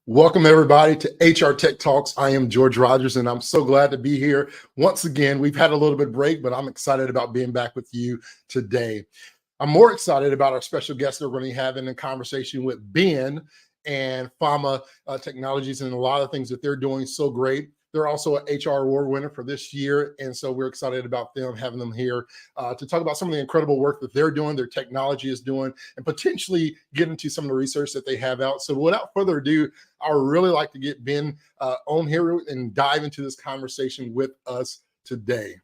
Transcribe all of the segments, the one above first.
Welcome, everybody, to HR Tech Talks. I am George Rogers, and I'm so glad to be here once again. We've had a little bit of break, but I'm excited about being back with you today. I'm more excited about our special guest that we're going to be having a conversation with Ben and Fama Technologies and a lot of things that they're doing so great. They're also an HR award winner for this year, and so we're excited about them, having them here to talk about some of the incredible work that they're doing, their technology is doing, and potentially get into some of the research that they have out. So without further ado, I would really like to get Ben on here and dive into this conversation with us today.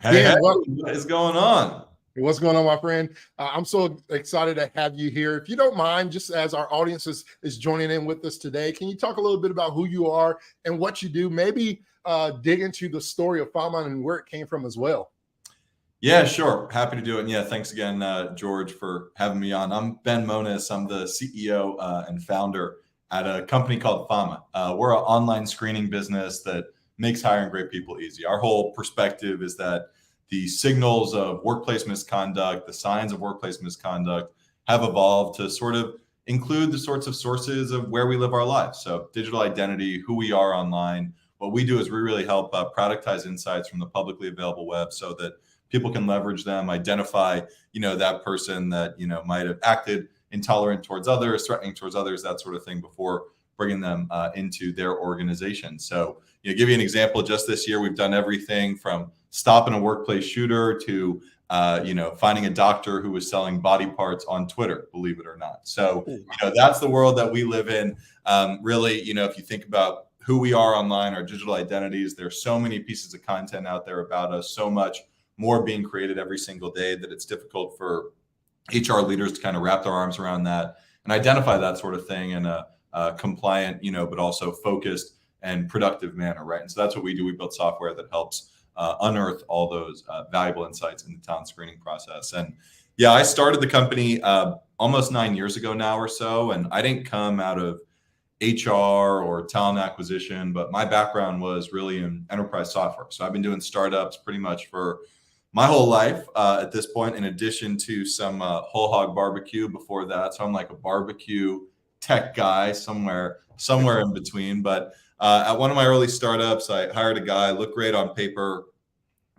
Ben, what is going on? What's going on, my friend? I'm so excited to have you here. If you don't mind, just as our audience is joining in with us today, can you talk a little bit about who you are and what you do? Maybe dig into the story of Fama and where it came from as well. Yeah, sure. Happy to do it. And yeah, thanks again, George, for having me on. I'm Ben Mones. I'm the CEO and founder at a company called Fama. We're an online screening business that makes hiring great people easy. Our whole perspective is that the signals of workplace misconduct, the signs of workplace misconduct have evolved to sort of include the sorts of sources of where we live our lives. So digital identity, who we are online. What we do is we really help productize insights from the publicly available web so that people can leverage them, identify, that person that, might have acted intolerant towards others, threatening towards others, that sort of thing before bringing them into their organization. So, give you an example, just this year, we've done everything from stopping a workplace shooter to, finding a doctor who was selling body parts on Twitter, believe it or not. So, that's the world that we live in. Really, if you think about who we are online, our digital identities, there's so many pieces of content out there about us, so much more being created every single day that it's difficult for HR leaders to kind of wrap their arms around that and identify that sort of thing in a compliant, but also focused and productive manner, right? And so that's what we do. We build software that helps unearth all those valuable insights in the talent screening process. And yeah, I started the company almost 9 years ago now or so, and I didn't come out of HR or talent acquisition, but my background was really in enterprise software. So I've been doing startups pretty much for my whole life at this point, in addition to some whole hog barbecue before that. So I'm like a barbecue tech guy somewhere in between. But at one of my early startups, I hired a guy, looked great on paper,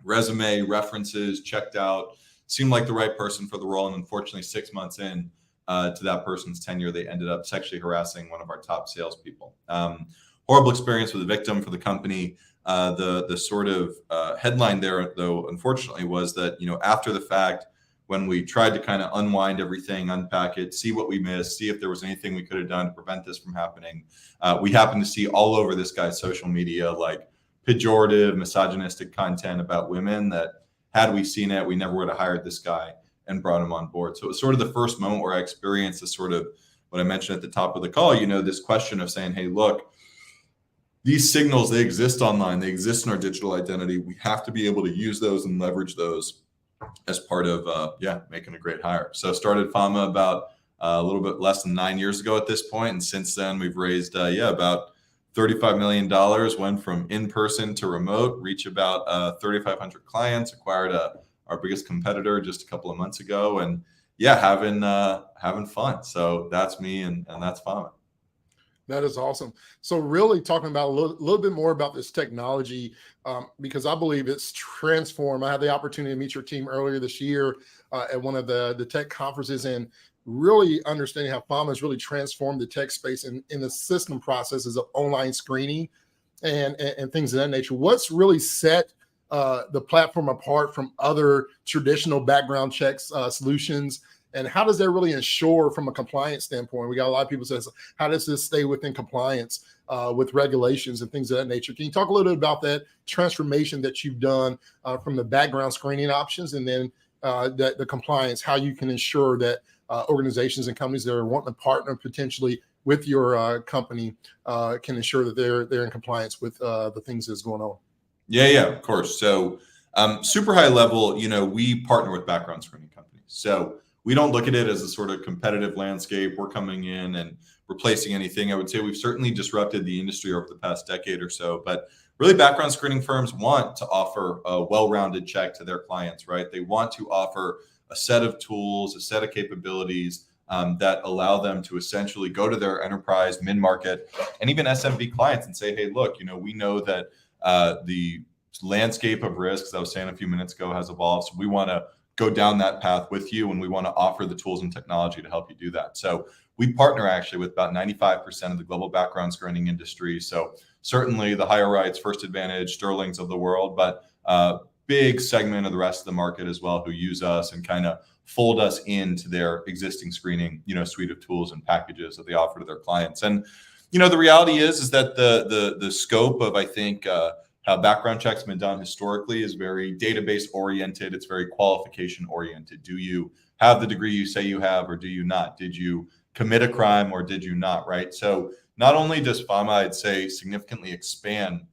resume, references, checked out, seemed like the right person for the role. And unfortunately, 6 months in to that person's tenure, they ended up sexually harassing one of our top salespeople. Horrible experience with the victim for the company. The sort of headline there, though, unfortunately, was that, after the fact, when we tried to kind of unwind everything, unpack it, see what we missed, see if there was anything we could have done to prevent this from happening, we happened to see all over this guy's social media, like pejorative, misogynistic content about women that, had we seen it, we never would have hired this guy and brought him on board. So it was sort of the first moment where I experienced the sort of what I mentioned at the top of the call, this question of saying, hey, look, these signals, they exist online, they exist in our digital identity. We have to be able to use those and leverage those as part of, making a great hire. So started Fama about a little bit less than 9 years ago at this point. And since then, we've raised, about $35 million, went from in-person to remote, reach about 3,500 clients, acquired our biggest competitor just a couple of months ago. And having fun. So that's me and that's Fama. That is awesome. So really talking about a little bit more about this technology, because I believe it's transformed. I had the opportunity to meet your team earlier this year at one of the tech conferences, and really understanding how Fama has really transformed the tech space in the system processes of online screening and things of that nature. What's really set the platform apart from other traditional background checks solutions? And how does that really ensure from a compliance standpoint? We got a lot of people say, how does this stay within compliance with regulations and things of that nature? Can you talk a little bit about that transformation that you've done from the background screening options and then the compliance, how you can ensure that organizations and companies that are wanting to partner potentially with your company can ensure that they're in compliance with the things that's going on? Yeah, of course. So super high level, we partner with background screening companies. So we don't look at it as a sort of competitive landscape. We're coming in and replacing anything. I would say we've certainly disrupted the industry over the past decade or so, but really background screening firms want to offer a well-rounded check to their clients, right? They want to offer a set of tools, a set of capabilities that allow them to essentially go to their enterprise, mid-market, and even SMB clients and say, hey, look, we know that the landscape of risks, I was saying a few minutes ago, has evolved. So we want to go down that path with you, and we want to offer the tools and technology to help you do that. So we partner actually with about 95% of the global background screening industry. So certainly the Higher Rights, First Advantage, Sterling's of the world, but big segment of the rest of the market as well who use us and kind of fold us into their existing screening, suite of tools and packages that they offer to their clients. And, the reality is that the scope of, I think, how background checks have been done historically is very database oriented. It's very qualification oriented. Do you have the degree you say you have, or do you not? Did you commit a crime or did you not? Right. So not only does FAMA, I'd say, significantly expand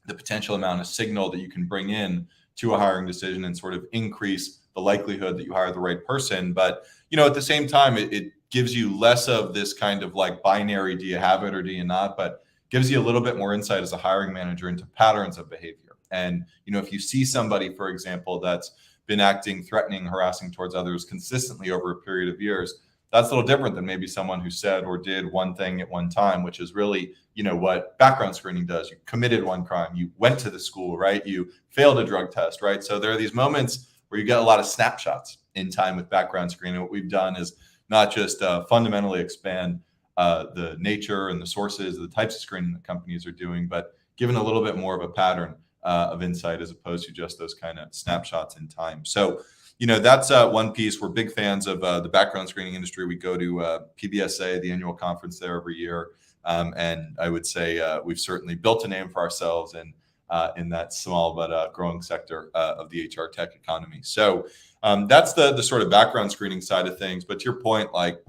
the potential amount of signal that you can bring in to a hiring decision and sort of increase the likelihood that you hire the right person, but at the same time, it gives you less of this kind of like binary, do you have it or do you not? But gives you a little bit more insight as a hiring manager into patterns of behavior. And, if you see somebody, for example, that's been acting threatening, harassing towards others consistently over a period of years, that's a little different than maybe someone who said or did one thing at one time, which is really, what background screening does. You committed one crime, you went to the school, right? You failed a drug test, right? So there are these moments where you get a lot of snapshots in time with background screening. What we've done is not just fundamentally expand the nature and the sources, the types of screening that companies are doing, but given a little bit more of a pattern of insight as opposed to just those kind of snapshots in time. So, that's one piece. We're big fans of the background screening industry. We go to PBSA, the annual conference there every year. And I would say we've certainly built a name for ourselves in that small but growing sector of the HR tech economy. So that's the sort of background screening side of things. But to your point, like,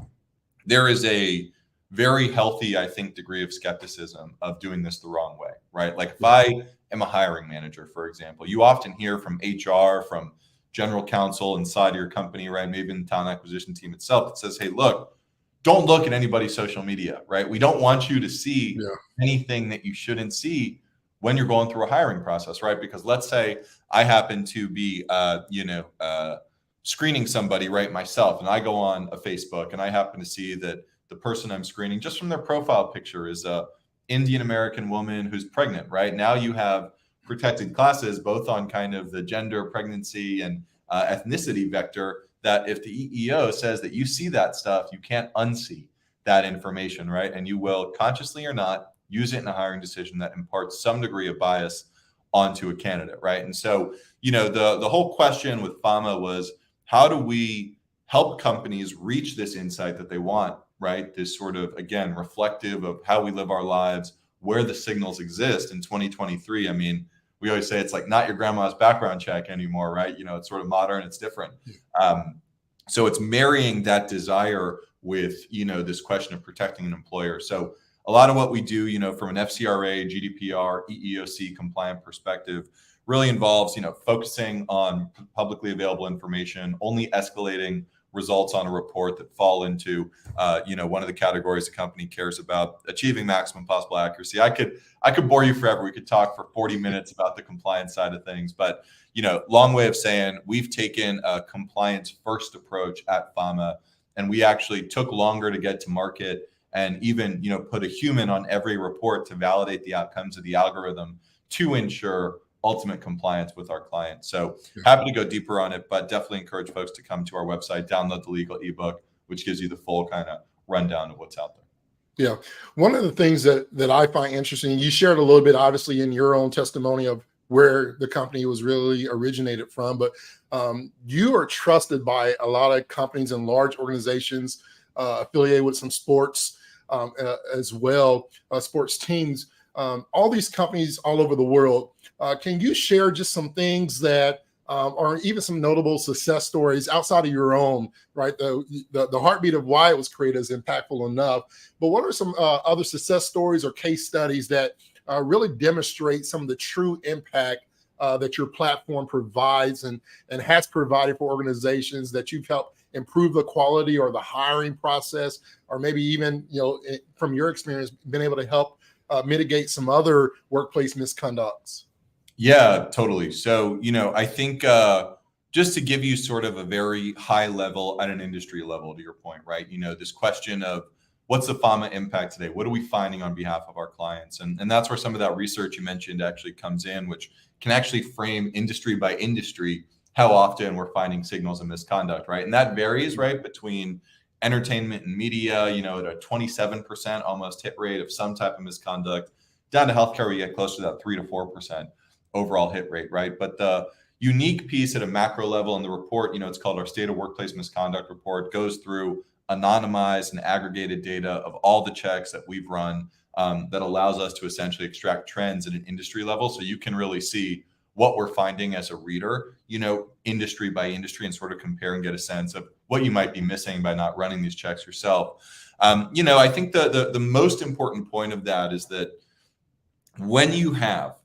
there is a very healthy, I think, degree of skepticism of doing this the wrong way, right? Like if I am a hiring manager, for example, you often hear from HR, from general counsel inside of your company, right? Maybe in the talent acquisition team itself that says, hey, look, don't look at anybody's social media, right? We don't want you to see anything that you shouldn't see when you're going through a hiring process, right? Because let's say I happen to be, screening somebody, right, myself, and I go on a Facebook and I happen to see that the person I'm screening, just from their profile picture, is a Indian American woman who's pregnant, right? Now you have protected classes, both on kind of the gender, pregnancy, and ethnicity vector, that if the EEO says that you see that stuff, you can't unsee that information, right? And you will, consciously or not, use it in a hiring decision that imparts some degree of bias onto a candidate, right? And so, the whole question with FAMA was, how do we help companies reach this insight that they want, right? This sort of, again, reflective of how we live our lives, where the signals exist in 2023. I mean, we always say it's like not your grandma's background check anymore, right? It's sort of modern, it's different. So it's marrying that desire with, this question of protecting an employer. So a lot of what we do, from an FCRA, GDPR, EEOC compliant perspective, really involves, focusing on publicly available information, only escalating results on a report that fall into, one of the categories the company cares about, achieving maximum possible accuracy. I could bore you forever. We could talk for 40 minutes about the compliance side of things, but, long way of saying we've taken a compliance first approach at FAMA, and we actually took longer to get to market and even, put a human on every report to validate the outcomes of the algorithm to ensure ultimate compliance with our clients. So happy to go deeper on it, but definitely encourage folks to come to our website, download the legal ebook, which gives you the full kind of rundown of what's out there. Yeah. One of the things that I find interesting, you shared a little bit, obviously, in your own testimony of where the company was really originated from, but you are trusted by a lot of companies and large organizations affiliated with some sports as well, sports teams. All these companies all over the world. Can you share just some things that or even some notable success stories outside of your own, right? The heartbeat of why it was created is impactful enough, but what are some other success stories or case studies that really demonstrate some of the true impact that your platform provides and has provided for organizations that you've helped improve the quality or the hiring process, or maybe even, from your experience, been able to help mitigate some other workplace misconducts? Yeah, totally. So, I think just to give you sort of a very high level at an industry level, to your point, right? This question of what's the pharma impact today? What are we finding on behalf of our clients? And that's where some of that research you mentioned actually comes in, which can actually frame industry by industry how often we're finding signals of misconduct, right? And that varies, right, between entertainment and media, at a 27% almost hit rate of some type of misconduct, down to healthcare, we get closer to that 3 to 4% overall hit rate, right? But the unique piece at a macro level in the report, it's called our State of Workplace Misconduct Report, goes through anonymized and aggregated data of all the checks that we've run that allows us to essentially extract trends at an industry level. So you can really see what we're finding as a reader, industry by industry, and sort of compare and get a sense of what you might be missing by not running these checks yourself. I think the most important point of that is that when you have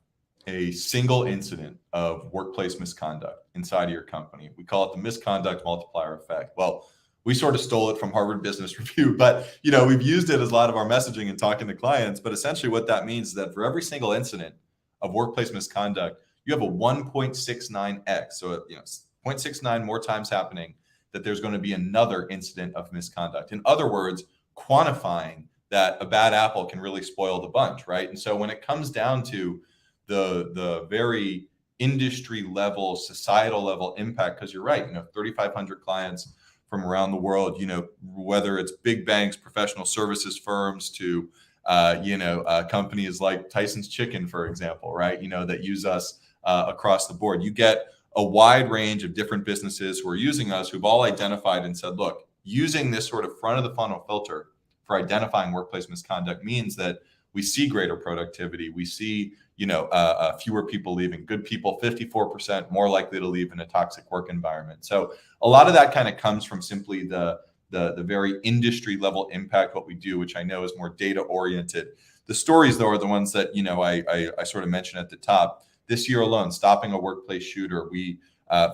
a single incident of workplace misconduct inside of your company, we call it the misconduct multiplier effect. Well, we sort of stole it from Harvard Business Review, but we've used it as a lot of our messaging and talking to clients. But essentially what that means is that for every single incident of workplace misconduct, you have a 1.69x. So 0.69 more times happening that there's going to be another incident of misconduct. In other words, quantifying that a bad apple can really spoil the bunch, right? And so when it comes down to the very industry level, societal level impact, because you're right, 3,500 clients from around the world, whether it's big banks, professional services firms, to companies like Tyson's Chicken, for example, right? That use us across the board. You get a wide range of different businesses who are using us, who've all identified and said, look, using this sort of front of the funnel filter for identifying workplace misconduct means that we see greater productivity. We see, fewer people leaving. Good people, 54% more likely to leave in a toxic work environment. So a lot of that kind of comes from simply the very industry level impact, what we do, which I know is more data oriented. The stories, though, are the ones that, I sort of mentioned at the top. This year alone, stopping a workplace shooter, we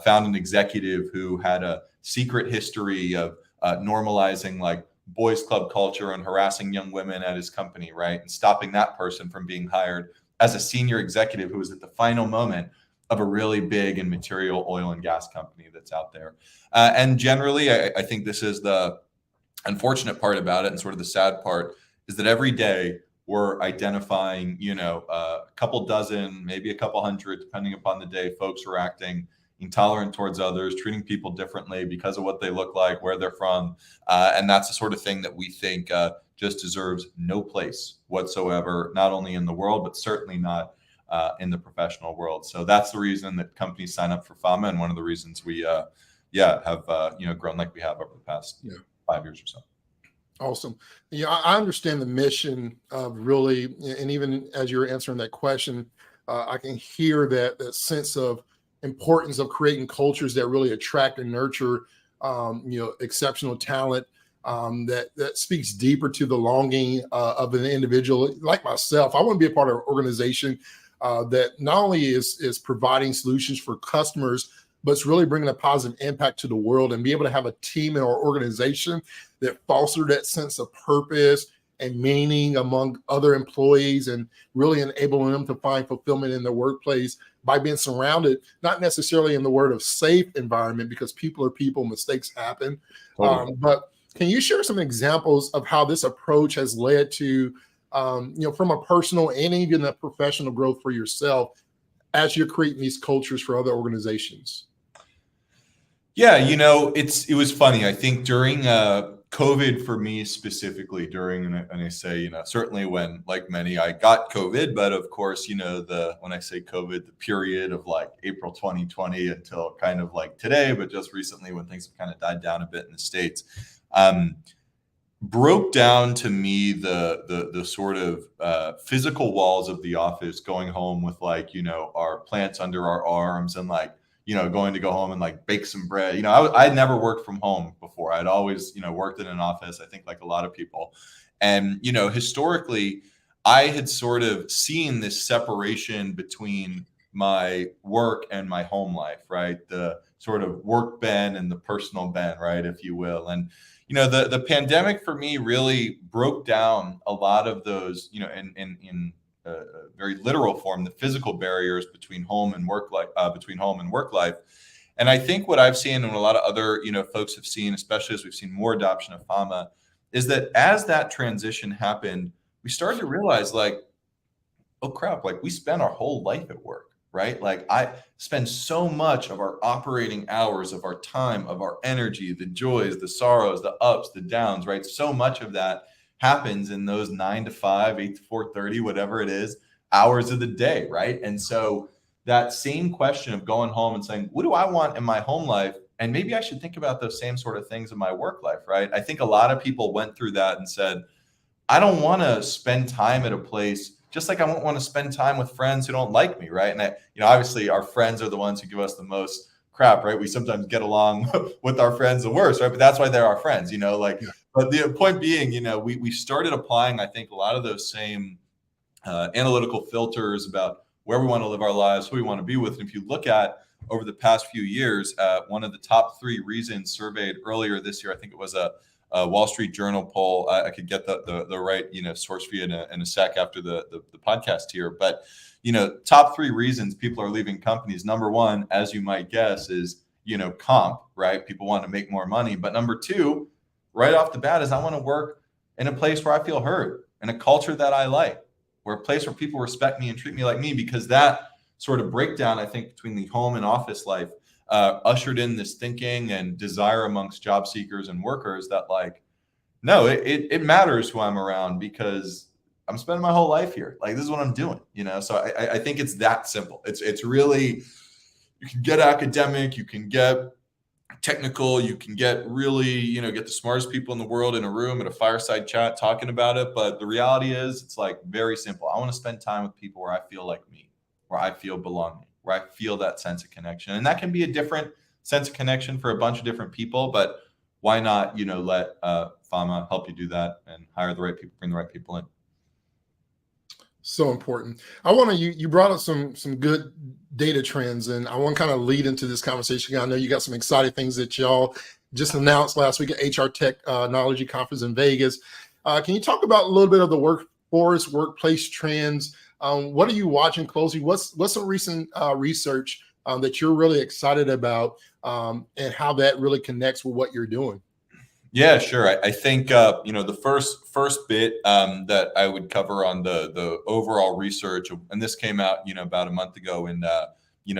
found an executive who had a secret history of normalizing like boys club culture and harassing young women at his company, right? And stopping that person from being hired as a senior executive who was at the final moment of a really big and material oil and gas company that's out there. And generally, I think this is the unfortunate part about it, and sort of the sad part, is that every day we're identifying, a couple dozen, maybe a couple hundred, depending upon the day, folks who are acting intolerant towards others, treating people differently because of what they look like, where they're from. And that's the sort of thing that we think just deserves no place whatsoever, not only in the world, but certainly not in the professional world. So that's the reason that companies sign up for FAMA, and one of the reasons we have grown like we have over the past 5 years or so. Awesome. Yeah, I understand the mission of really, and even as you're answering that question, I can hear that sense of importance of creating cultures that really attract and nurture, exceptional talent. That speaks deeper to the longing of an individual like myself. I want to be a part of an organization that not only is providing solutions for customers, but it's really bringing a positive impact to the world, and be able to have a team in our organization that foster that sense of purpose and meaning among other employees, and really enabling them to find fulfillment in their workplace by being surrounded, not necessarily in the word of safe environment, because people are people, mistakes happen. Totally. But can you share some examples of how this approach has led to, from a personal and even a professional growth for yourself as you're creating these cultures for other organizations? Yeah, it was funny. I think during COVID, for me specifically, and I say, certainly when, like many, I got COVID, but of course, when I say COVID, the period of like April 2020 until kind of like today, but just recently when things have kind of died down a bit in the States, broke down to me the sort of physical walls of the office, going home with like, our plants under our arms, and like, going to go home and like bake some bread. I'd never worked from home before. I'd always, worked in an office, I think like a lot of people. And, historically, I had sort of seen this separation between my work and my home life, right? The sort of work Ben and the personal Ben, right, if you will. And, the pandemic for me really broke down a lot of those, in a very literal form, the physical barriers between home and work life, And I think what I've seen and what a lot of other, folks have seen, especially as we've seen more adoption of FAMA, is that as that transition happened, we started to realize like, oh crap, like we spend our whole life at work, right? Like I spend so much of our operating hours, of our time, of our energy, the joys, the sorrows, the ups, the downs, right? So much of that happens in those 9 to 5, 8 to 4:30, whatever it is, hours of the day, right? And so that same question of going home and saying, what do I want in my home life? And maybe I should think about those same sort of things in my work life, right? I think a lot of people went through that and said, I don't want to spend time at a place, just like I won't want to spend time with friends who don't like me, right? And obviously our friends are the ones who give us the most crap, right? We sometimes get along with our friends the worst, right? But that's why they're our friends, like. Yeah. But the point being, we started applying, I think, a lot of those same analytical filters about where we want to live our lives, who we want to be with. And if you look at over the past few years, one of the top 3 reasons surveyed earlier this year, I think it was a Wall Street Journal poll. I could get the right source for you in a sec after the podcast here. But top 3 reasons people are leaving companies. Number 1, as you might guess, is comp, right? People want to make more money. But number 2, right off the bat, is I want to work in a place where I feel heard, in a culture that I like, where a place where people respect me and treat me like me. Because that sort of breakdown, I think, between the home and office life ushered in this thinking and desire amongst job seekers and workers that like, no, it matters who I'm around because I'm spending my whole life here. Like, this is what I'm doing, So I think it's that simple. It's really, you can get academic, you can get technical, you can get really, get the smartest people in the world in a room at a fireside chat talking about it. But the reality is it's like very simple. I want to spend time with people where I feel like me, where I feel belonging, where I feel that sense of connection. And that can be a different sense of connection for a bunch of different people, but why not, let FAMA help you do that and hire the right people, bring the right people in. So important. I want to, you brought up some good data trends, and I want to kind of lead into this conversation. I know you got some exciting things that y'all just announced last week at HR Technology Conference in Vegas. Can you talk about a little bit of the workforce, workplace trends? What are you watching closely? What's some recent research that you're really excited about, and how that really connects with what you're doing? Yeah, sure. I think the first bit that I would cover on the overall research, and this came out about a month ago in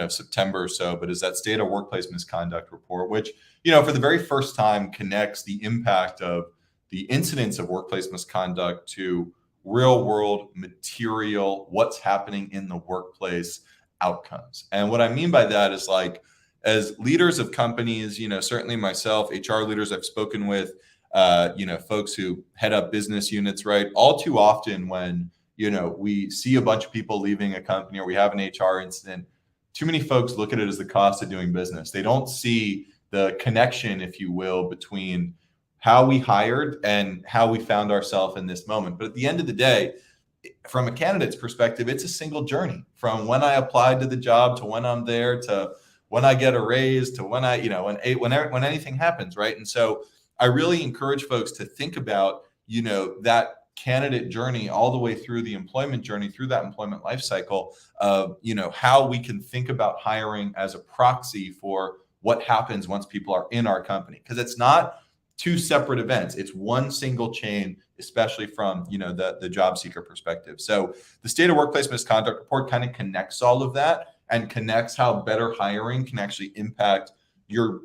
September or so, but is that State of Workplace Misconduct report, which for the very first time connects the impact of the incidence of workplace misconduct to real world material, what's happening in the workplace outcomes. And what I mean by that is like, as leaders of companies, certainly myself, HR leaders I've spoken with, folks who head up business units, right? All too often when, we see a bunch of people leaving a company or we have an HR incident, too many folks look at it as the cost of doing business. They don't see the connection, if you will, between how we hired and how we found ourselves in this moment. But at the end of the day, from a candidate's perspective, it's a single journey from when I applied to the job to when I'm there to when I get a raise to when I, when anything happens, right? And so I really encourage folks to think about, that candidate journey all the way through the employment journey, through that employment life cycle of, how we can think about hiring as a proxy for what happens once people are in our company. Because it's not 2 separate events. It's one single chain, especially from, the job seeker perspective. So the State of Workplace Misconduct report kind of connects all of that and connects how better hiring can actually impact your,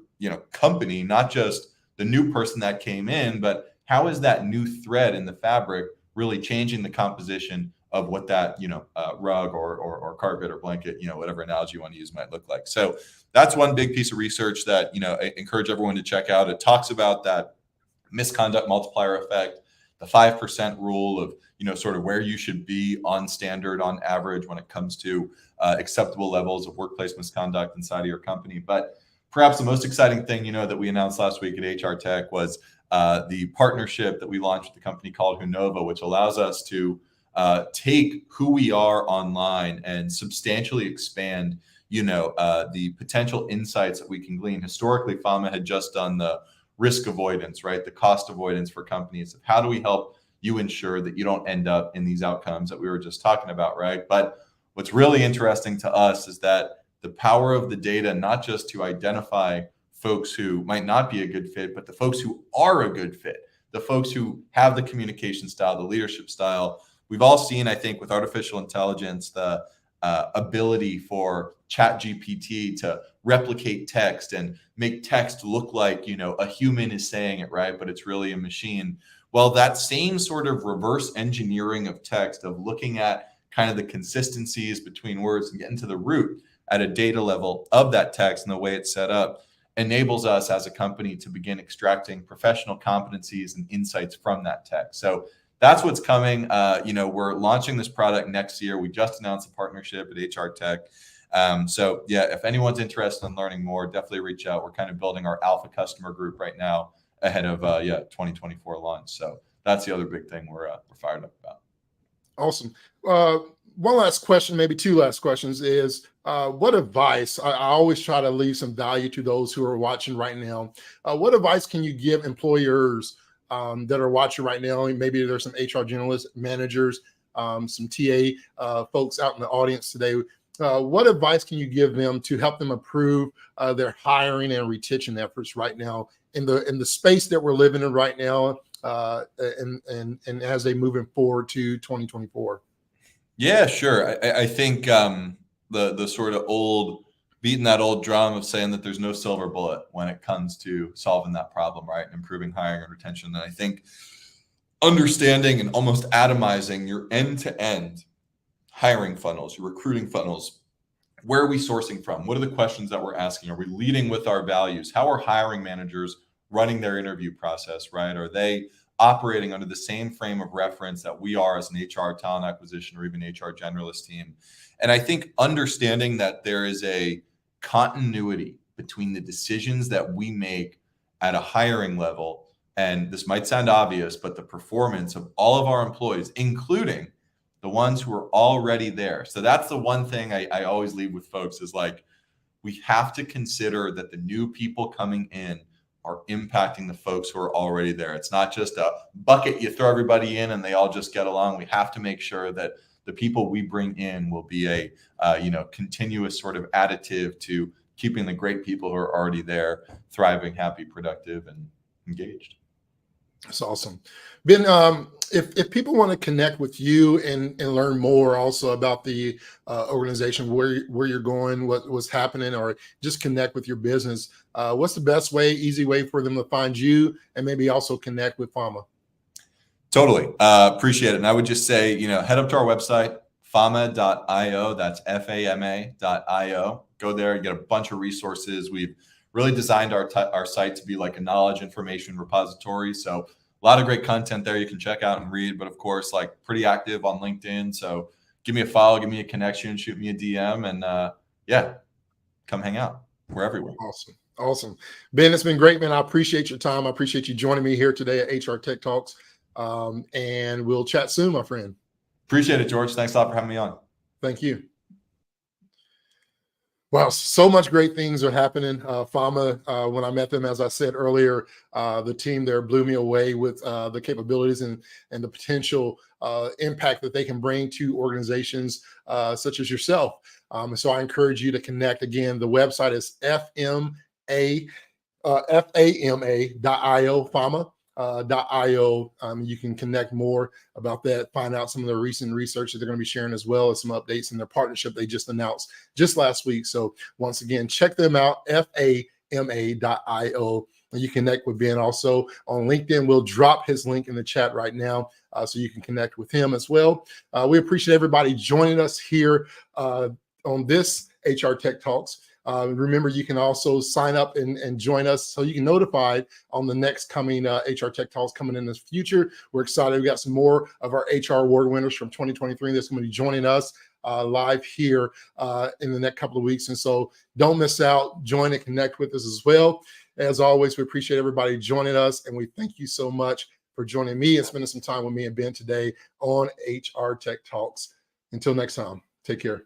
company, not just the new person that came in, but how is that new thread in the fabric really changing the composition of what that, rug or carpet or blanket, whatever analogy you want to use might look like. So that's one big piece of research that, I encourage everyone to check out. It talks about that misconduct multiplier effect, the 5% rule of, sort of where you should be on standard, on average, when it comes to acceptable levels of workplace misconduct inside of your company. But perhaps the most exciting thing, that we announced last week at HR Tech was the partnership that we launched with a company called Hunova, which allows us to take who we are online and substantially expand, the potential insights that we can glean. Historically, FAMA had just done the risk avoidance, right? The cost avoidance for companies of how do we help you ensure that you don't end up in these outcomes that we were just talking about, right? But what's really interesting to us is that the power of the data, not just to identify folks who might not be a good fit, but the folks who are a good fit, the folks who have the communication style, the leadership style. We've all seen, I think, with artificial intelligence, the ability for ChatGPT to replicate text and make text look like, a human is saying it, right? But it's really a machine. Well, that same sort of reverse engineering of text, of looking at kind of the consistencies between words and getting to the root at a data level of that text and the way it's set up, enables us as a company to begin extracting professional competencies and insights from that text. So that's what's coming. We're launching this product next year. We just announced a partnership at HR Tech. So yeah, if anyone's interested in learning more, definitely reach out. We're kind of building our alpha customer group right now ahead of 2024 launch. So that's the other big thing we're fired up about. Awesome. One last question, maybe two last questions is, what advice, I always try to leave some value to those who are watching right now. What advice can you give employers that are watching right now? Maybe there's some HR generalists, managers, some TA folks out in the audience today. What advice can you give them to help them improve their hiring and retention efforts right now in the space that we're living in right now, and as they moving forward to 2024? Yeah, sure. I think the sort of beating that old drum of saying that there's no silver bullet when it comes to solving that problem, right? And improving hiring and retention. And I think understanding and almost atomizing your end-to-end hiring funnels, your recruiting funnels. Where are we sourcing from? What are the questions that we're asking? Are we leading with our values? How are hiring managers running their interview process, right? Are they operating under the same frame of reference that we are as an HR talent acquisition or even HR generalist team? And I think understanding that there is a continuity between the decisions that we make at a hiring level, and this might sound obvious, but the performance of all of our employees, including the ones who are already there. So that's the one thing I always leave with folks is like, we have to consider that the new people coming in are impacting the folks who are already there. It's not just a bucket you throw everybody in and they all just get along. We have to make sure that the people we bring in will be a continuous sort of additive to keeping the great people who are already there thriving, happy, productive, and engaged. That's awesome. Ben, if people want to connect with you and learn more also about the organization, where you're going, what's happening, or just connect with your business, what's the best way, easy way for them to find you and maybe also connect with Fama? Totally. Appreciate it. And I would just say, head up to our website, fama.io. That's FAMA.io. Go there, get a bunch of resources. We've really designed our site to be like a knowledge information repository. So a lot of great content there you can check out and read, but of course, like pretty active on LinkedIn. So give me a follow, give me a connection, shoot me a DM, and come hang out. We're everywhere. Awesome. Ben, it's been great, man. I appreciate your time. I appreciate you joining me here today at HR Tech Talks. And we'll chat soon, my friend. Appreciate it, George. Thanks a lot for having me on. Thank you. Wow, so much great things are happening. Fama, when I met them, as I said earlier, the team there blew me away with the capabilities and the potential impact that they can bring to organizations such as yourself. So I encourage you to connect. Again, the website is fama.io, fama.io. You can connect more about that, find out some of the recent research that they're going to be sharing, as well as some updates in their partnership they just announced just last week. So once again, check them out, fama.io. And you connect with Ben also on LinkedIn. We'll drop his link in the chat right now so you can connect with him as well. We appreciate everybody joining us here on this HR Tech Talks. Remember, you can also sign up and join us so you can notified on the next coming HR Tech Talks coming in the future. We're excited. We got some more of our HR award winners from 2023 that's going to be joining us live here in the next couple of weeks. And so don't miss out. Join and connect with us as well. As always, we appreciate everybody joining us, and we thank you so much for joining me and spending some time with me and Ben today on HR Tech Talks. Until next time, take care.